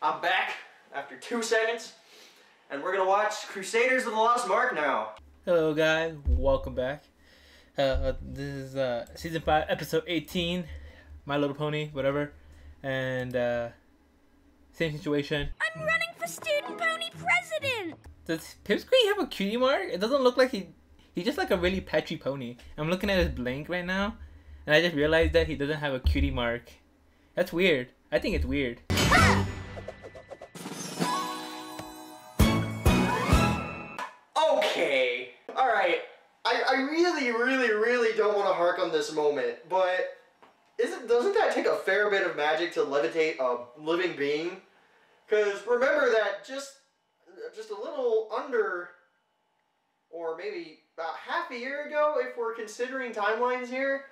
I'm back after 2 seconds, and we're gonna watch Crusaders of the Lost Mark now. Hello guys, welcome back. This is season 5, episode 18, My Little Pony, whatever, and same situation. I'm running for student pony president! Does Pipsqueak have a cutie mark? It doesn't look like he's just like a really patchy pony. I'm looking at his blank right now, and I just realized that he doesn't have a cutie mark. That's weird. I think it's weird. Okay, alright. I really don't want to hark on this moment, but doesn't that take a fair bit of magic to levitate a living being? Because remember that just a little under, or maybe about half a year ago, if we're considering timelines here,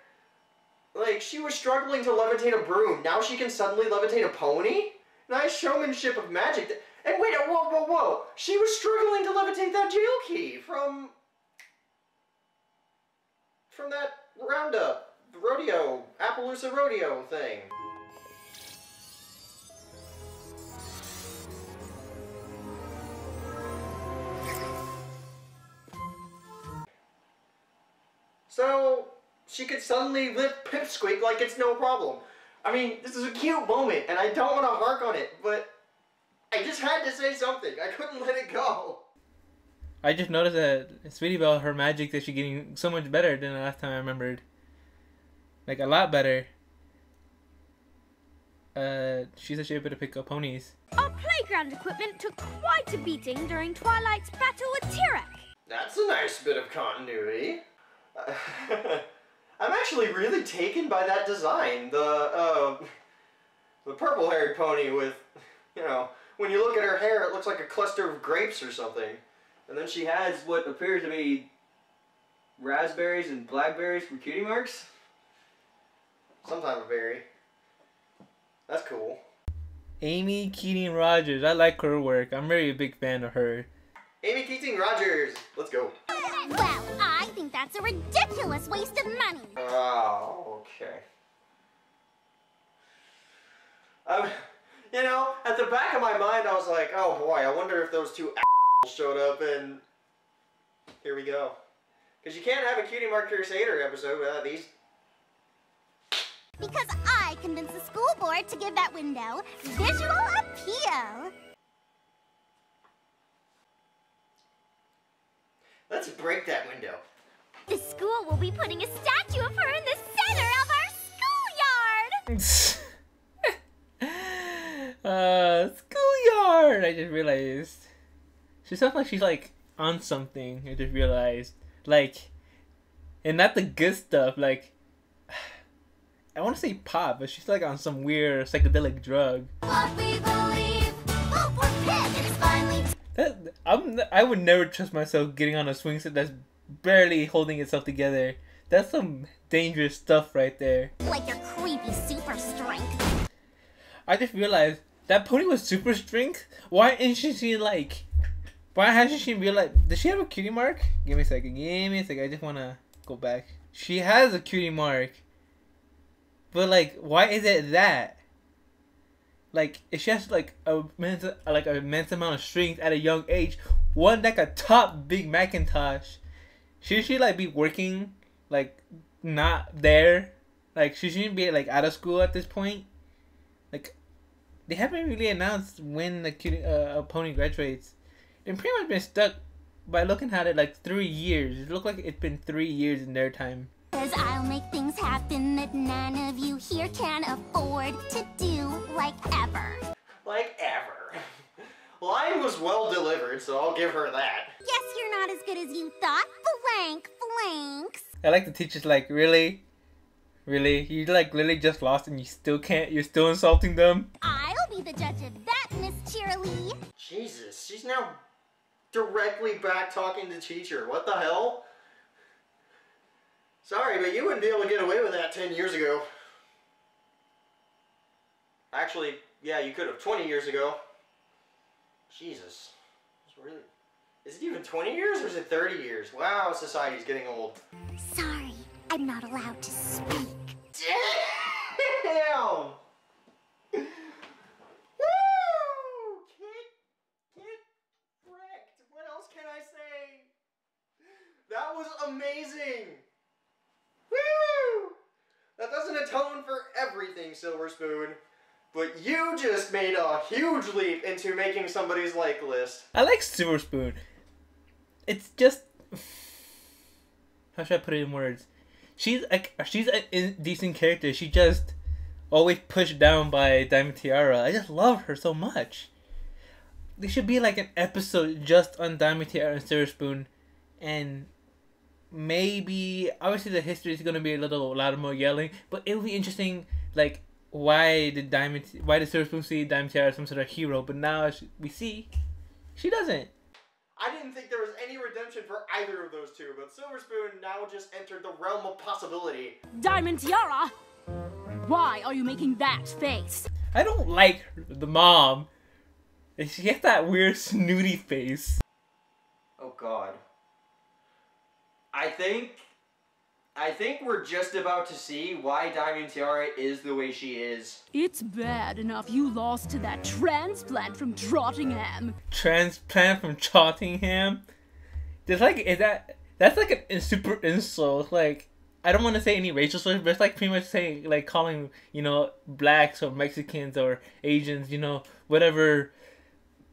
like, she was struggling to levitate a broom. Now she can suddenly levitate a pony? Nice showmanship of magic. And wait, whoa. She was struggling to levitate that jail key from that roundup, rodeo, Appaloosa rodeo thing. So she could suddenly lift Pipsqueak like it's no problem. I mean, this is a cute moment, and I don't want to hark on it, but I just had to say something. I couldn't let it go. I just noticed that Sweetie Belle, her magic, that she's getting so much better than the last time I remembered. Like, a lot better. She said she was able to pick up ponies. Our playground equipment took quite a beating during Twilight's battle with Tyrek. That's a nice bit of continuity. I'm actually really taken by that design. The purple-haired pony with, you know, when you look at her hair, it looks like a cluster of grapes or something. And then she has what appears to be raspberries and blackberries for cutie marks. Some type of berry. That's cool. Amy Keating Rogers. I like her work. I'm really a big fan of her. Amy Keating Rogers. Let's go. Well, I think that's a ridiculous waste of money. Oh, okay. You know, at the back of my mind, I was like, oh boy, I wonder if those two assholes showed up, and here we go. Because you can't have a Cutie Mark Crusader episode without these. Because I convinced the school board to give that window visual appeal. Let's break that window. The school will be putting a statue of her in the center of our schoolyard. Schoolyard! I just realized. She sounds like she's like on something. I just realized. Like, and not the good stuff. Like, I want to say pop, but she's like on some weird psychedelic drug. What we believe. Oh, poor Pip, it's finally... I would never trust myself getting on a swing set that's barely holding itself together. That's some dangerous stuff right there. Like your creepy super strength. I just realized that pony was super strength. Why isn't she like? Why hasn't she realized? Does she have a cutie mark? Give me a second. I just wanna go back. She has a cutie mark. But like, why is it that? Like, if she has like a immense amount of strength at a young age, one like a top big Macintosh, should she like be working like not there? Like, she shouldn't be like out of school at this point. Like, they haven't really announced when a pony graduates. They've pretty much been stuck by looking at it like 3 years. It looked like it's been 3 years in their time. Cause I'll make things happen that none of you here can afford to do, like ever. Like ever. Line was well delivered, so I'll give her that. Guess you're not as good as you thought, blanks. I like the teachers like, really? Really? You like literally just lost and you still can't, you're still insulting them? I'll be the judge of that, Miss Cheerily. Jesus, she's now directly back talking to teacher. What the hell? Sorry, but you wouldn't be able to get away with that 10 years ago. Actually, yeah, you could have 20 years ago. Jesus. It's really... Is it even 20 years or is it 30 years? Wow, society's getting old. Sorry, I'm not allowed to speak. Damn! Woo! was amazing! Woo! That doesn't atone for everything, Silver Spoon. But you just made a huge leap into making somebody's like list. I like Silver Spoon. It's just... How should I put it in words? She's a decent character. She just always pushed down by Diamond Tiara. I just love her so much. There should be like an episode just on Diamond Tiara and Silver Spoon, and maybe obviously the history is gonna be a lot more yelling, but it would be interesting. Like, why did Silver Spoon see Diamond Tiara as some sort of hero, but now we see she doesn't. I didn't think there was any redemption for either of those two, but Silver Spoon now just entered the realm of possibility. Diamond Tiara! Why are you making that face? I don't like the mom. She has that weird snooty face. Oh God. I think we're just about to see why Diamond Tiara is the way she is. It's bad enough you lost to that transplant from Trottingham. Transplant from Trottingham? That's like a super insult. Like, I don't want to say any racial slurs, but it's like pretty much saying, like, calling, blacks or Mexicans or Asians, whatever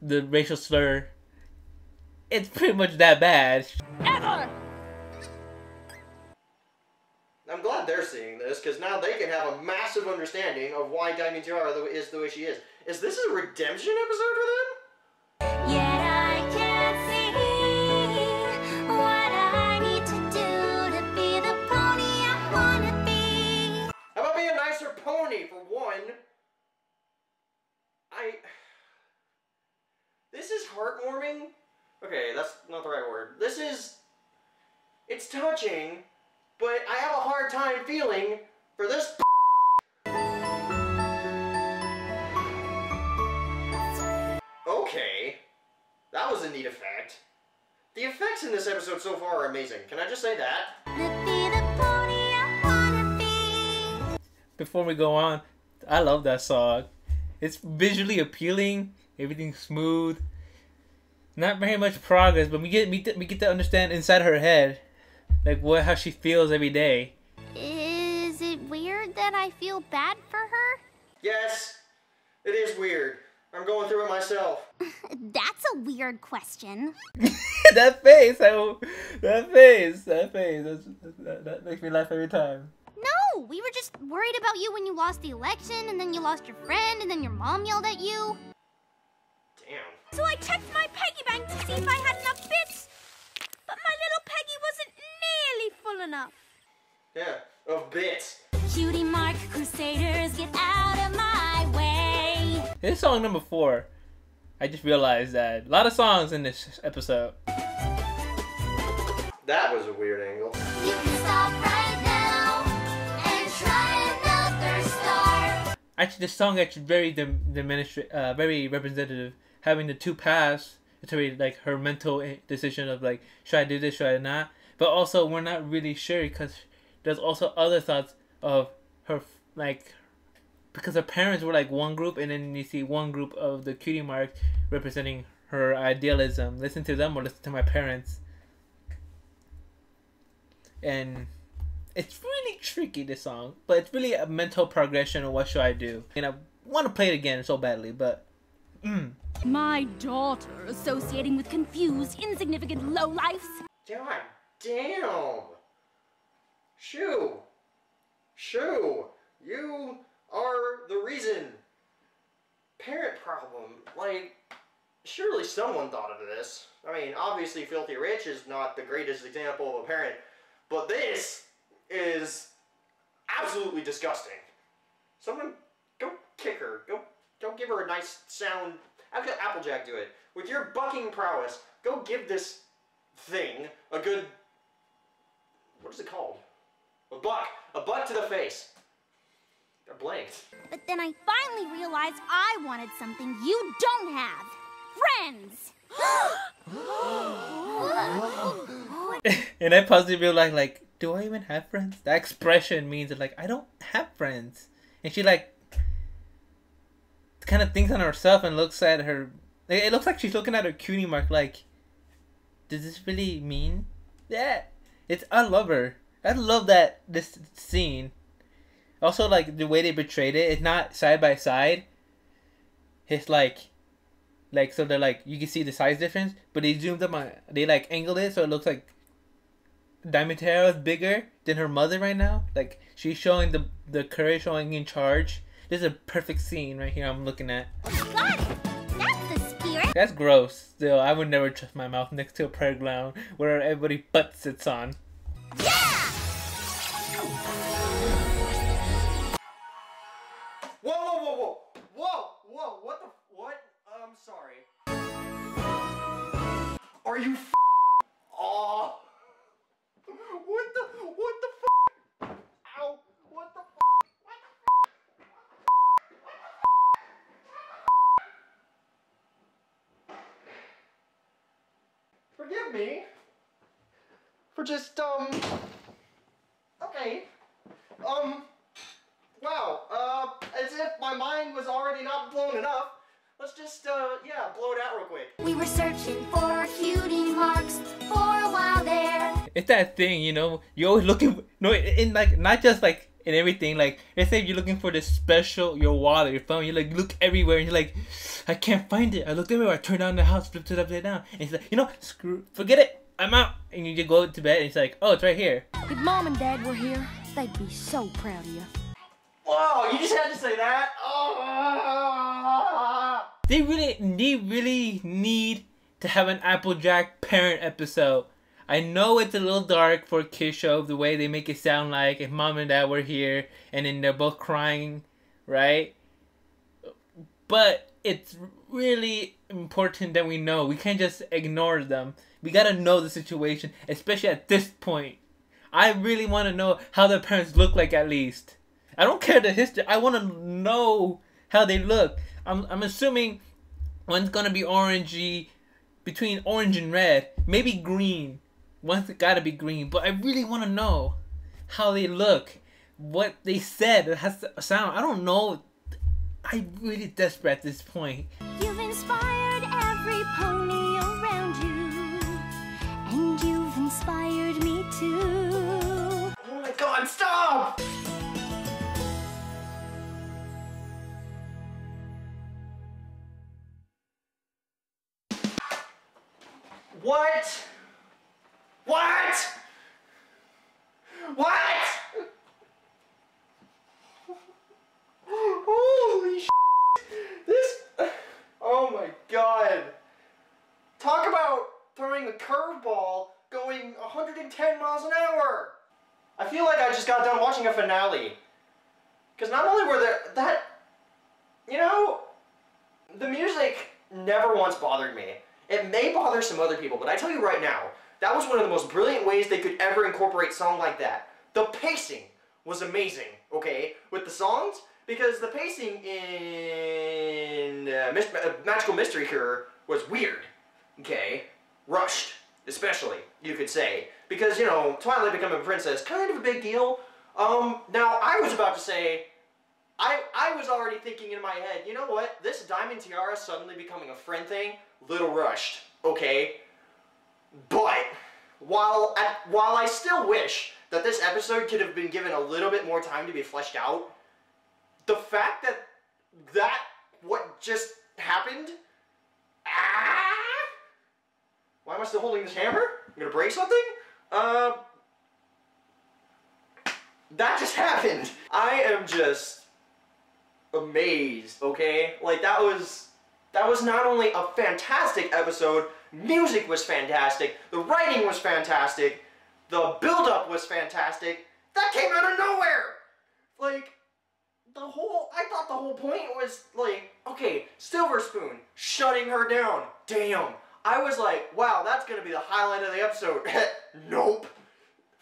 the racial slur. It's pretty much that bad. Ever! I'm glad they're seeing this, because now they can have a massive understanding of why Diamond Tiara is the way she is. Is this a redemption episode for them? Yet I can't see what I need to do to be the pony I wanna be. How about being a nicer pony, for one? This is heartwarming. Okay, that's not the right word. It's touching, but I have a hard time feeling for this. Okay, that was a neat effect. The effects in this episode so far are amazing. Can I just say that? Be the pony I wanna be. Before we go on, I love that song. It's visually appealing. Everything's smooth. Not very much progress, but we get to understand inside her head, like how she feels every day. Is it weird that I feel bad for her? Yes, it is weird. I'm going through it myself. That's a weird question. That face, that makes me laugh every time. No, we were just worried about you when you lost the election, and then you lost your friend, and then your mom yelled at you. Damn. So I checked my piggy bank to see if I had enough bits, but my little piggy wasn't nearly full enough. Yeah, of bits. Cutie mark, Crusaders, get out of my way. This is song number 4. I just realized that. A lot of songs in this episode. That was a weird angle. You can stop right now and try another start. Actually, this song actually very very representative. Having the two paths, it's really like her mental decision of like, should I do this, should I not? But also, we're not really sure because there's also other thoughts of her, like, because her parents were like one group, and then you see one group of the cutie mark representing her idealism. Listen to them or listen to my parents. And it's really tricky, this song, but it's really a mental progression of what should I do. And I want to play it again so badly, but My daughter associating with confused, insignificant lowlifes. God damn. Shoo, you are the reason. Parent problem. Like, surely someone thought of this. I mean, obviously Filthy Rich is not the greatest example of a parent, but this is absolutely disgusting. Someone go kick her. Go give her a nice sound. How could Applejack do it? With your bucking prowess, go give this thing a good... What is it called? A buck. A buck to the face. I blinked. But then I finally realized I wanted something you don't have. Friends! and I positively realized, like, do I even have friends? That expression means that, like, I don't have friends. And she, like, kind of thinks on herself and looks at her. Like, it looks like she's looking at her cutie mark, like, does this really mean that? I love her. I love this scene. Also, like the way they portrayed it. It's not side by side. It's like so they're like you can see the size difference, but they zoomed up on they like angled it so it looks like Diamantera is bigger than her mother right now. Like she's showing the courage, showing in charge. This is a perfect scene right here. I'm looking at. Got it. That's the spirit. That's gross. Still, I would never trust my mouth next to a prayer ground where everybody butt sits on. Yeah. Whoa! What? I'm sorry. Are you? Oh! What the? Ow! What the? Forgive me for just Okay. Wow. As if my mind was already not blown enough. Let's just yeah, blow it out real quick. We were searching for cutie marks for a while there. It's that thing, you know. You're always looking. No, in like not just like in everything. Like let's say you're looking for this special your wallet, your phone. You like look everywhere and you're like, I can't find it. I looked everywhere. I turned on the house, flipped it upside down, and it's like, you know, forget it. I'm out. And you just go to bed and it's like, oh, it's right here. If Mom and Dad were here, they'd be so proud of you. Whoa! You just had to say that. Oh. They really need to have an Applejack parent episode. I know it's a little dark for a kid show, the way they make it sound like if Mom and Dad were here and then they're both crying, right? But it's really important that we know. We can't just ignore them. We gotta know the situation, especially at this point. I really want to know how their parents look like at least. I don't care the history. I want to know how they look. I'm assuming one's gonna be orangey, between orange and red, maybe green. One's gotta be green, but I really want to know how they look, what they said. It has to sound. I don't know. I'm really desperate at this point. You've inspired every pony around you, and you've inspired me too. Oh my God! Stop! What? Holy shit. This... Oh my God. Talk about throwing a curveball going 110 miles an hour. I feel like I just got done watching a finale. Because not only were there... You know, the music never once bothered me. It may bother some other people, but I tell you right now, that was one of the most brilliant ways they could ever incorporate song like that. The pacing was amazing, okay, with the songs, because the pacing in Magical Mystery Cure was weird, okay, rushed, especially, you could say, because, you know, Twilight becoming a princess, kind of a big deal. Now, I was about to say, I was already thinking in my head, you know what, this Diamond Tiara suddenly becoming a friend thing, little rushed, okay? But, while I still wish that this episode could have been given a little bit more time to be fleshed out, the fact that what just happened, why am I still holding this hammer? I'm gonna break something? That just happened. I am just amazed, okay? Like, that was not only a fantastic episode, music was fantastic, the writing was fantastic, the build-up was fantastic, that came out of nowhere! Like, I thought the whole point was, like, okay, Silver Spoon, shutting her down, damn. I was like, wow, that's gonna be the highlight of the episode. Nope.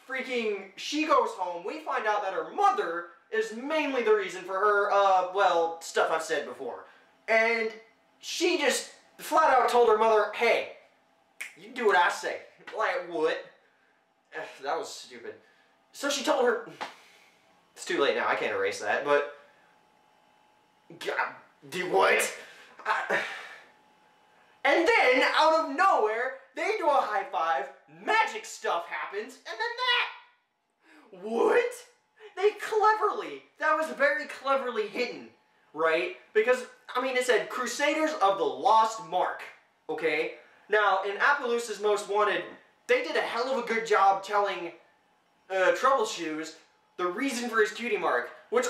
Freaking, she goes home, we find out that her mother is mainly the reason for her, well, stuff I've said before. And she just flat out told her mother, hey, you do what I say. Like, what? That was stupid. So she told her, it's too late now, I can't erase that, but, God, do what? And then, out of nowhere, they do a high five, magic stuff happens, and then that! What? That was very cleverly hidden, right? Because, I mean, it said Crusaders of the Lost Mark, okay? Now, in Appaloosa's Most Wanted, they did a hell of a good job telling Troubleshoes the reason for his cutie mark, which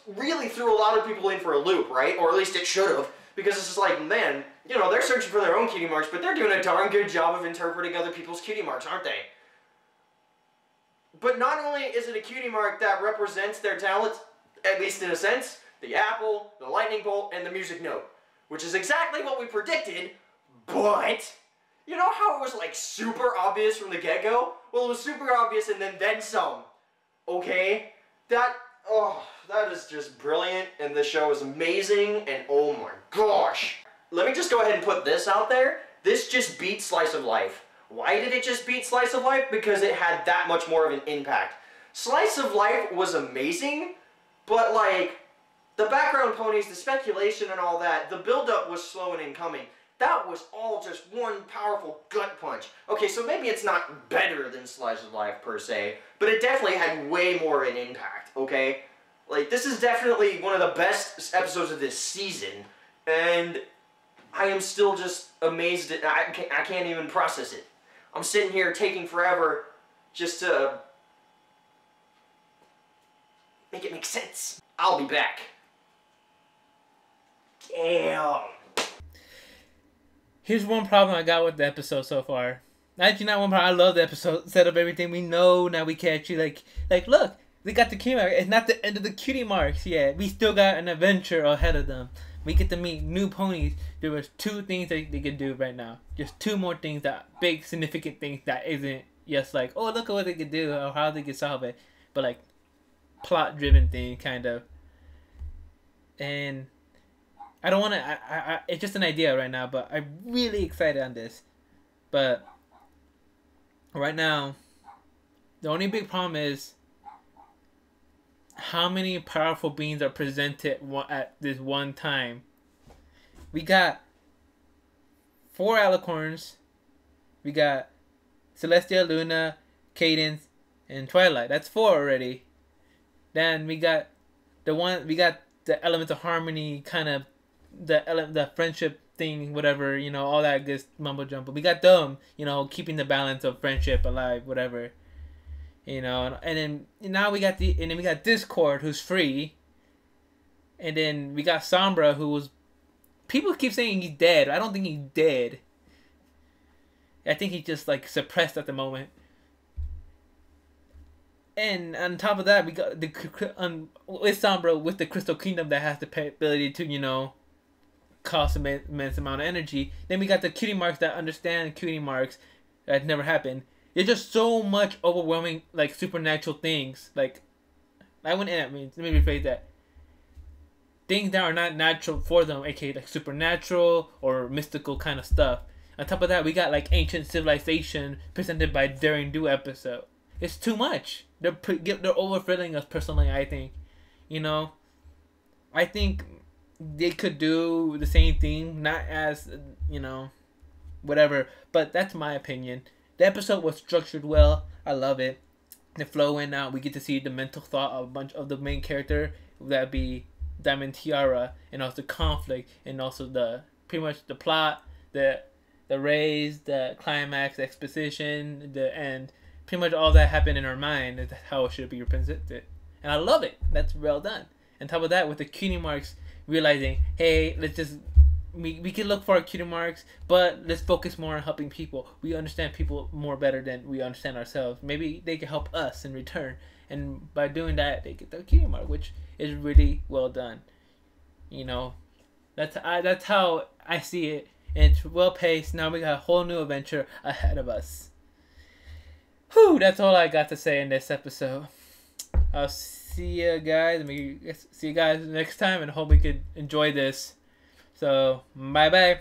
really threw a lot of people in for a loop, right? Or at least it should have, because it's just like, man, you know, they're searching for their own cutie marks, but they're doing a darn good job of interpreting other people's cutie marks, aren't they? But not only is it a cutie mark that represents their talents, at least in a sense, the apple, the lightning bolt, and the music note, which is exactly what we predicted, but you know how it was like super obvious from the get-go? Well, it was super obvious and then some, okay? That is just brilliant, and the show is amazing, and oh my gosh. Let me just go ahead and put this out there. This just beat Slice of Life. Why did it just beat Slice of Life? Because it had that much more of an impact. Slice of Life was amazing, but like, the background ponies, the speculation and all that, the build-up was slow and in coming. That was all just one powerful gut punch. Okay, so maybe it's not better than Slice of Life per se, but it definitely had way more of an impact, okay? Like, this is definitely one of the best episodes of this season, and I am still just amazed at I can't even process it. I'm sitting here taking forever just to make it make sense. I'll be back. Damn. Here's one problem I got with the episode so far. Actually, not one problem. I love the episode. Set up everything. We know now we can actually like look. They got the cutie mark. It's not the end of the cutie marks yet. We still got an adventure ahead of them. We get to meet new ponies. There was 2 things that they could do right now. Just 2 more things, that big significant things that isn't just like, oh, look at what they could do or how they could solve it, but like plot driven thing kind of. And I don't want to. It's just an idea right now, but I'm really excited on this. But right now, the only big problem is how many powerful beings are presented at this one time. We got 4 alicorns. We got Celestia, Luna, Cadence, and Twilight. That's 4 already. Then we got the elements of harmony, kind of the friendship thing, whatever, you know, all that good mumbo jumbo. We got them, you know, keeping the balance of friendship alive, whatever. You know, and then now we got Discord, who's free, and then we got Sombra, who was, people keep saying he's dead. I don't think he's dead. I think he's just like suppressed at the moment. And on top of that, we got with Sombra, with the Crystal Kingdom that has the ability to, you know, cost an immense amount of energy. Then we got the cutie marks that understand cutie marks that never happened. There's just so much overwhelming, like, supernatural things. Like, let me rephrase that. Things that are not natural for them, aka like supernatural or mystical kind of stuff. On top of that, we got like ancient civilization presented by Daring Do episode. It's too much. They're overfilling us personally, I think. You know, I think they could do the same thing, not as, you know, whatever. But that's my opinion. The episode was structured well. I love it. The flow in out. We get to see the mental thought of a bunch of the main character. That'd be Diamond Tiara, and also conflict, and also the pretty much the plot, the raise, the climax, the exposition, the end. Pretty much all that happened in our mind. That's how it should be represented, and I love it. That's well done. And top of that, with the cutie marks, realizing, hey, let's just we can look for our cutie marks, but let's focus more on helping people. We understand people more better than we understand ourselves. Maybe they can help us in return, and by doing that, they get the cutie mark, which is really well done. You know, that's how I see it, and it's well paced. Now we got a whole new adventure ahead of us. Whew, that's all I got to say in this episode. I'll see you guys. See you guys next time, and hope we could enjoy this. So, bye-bye.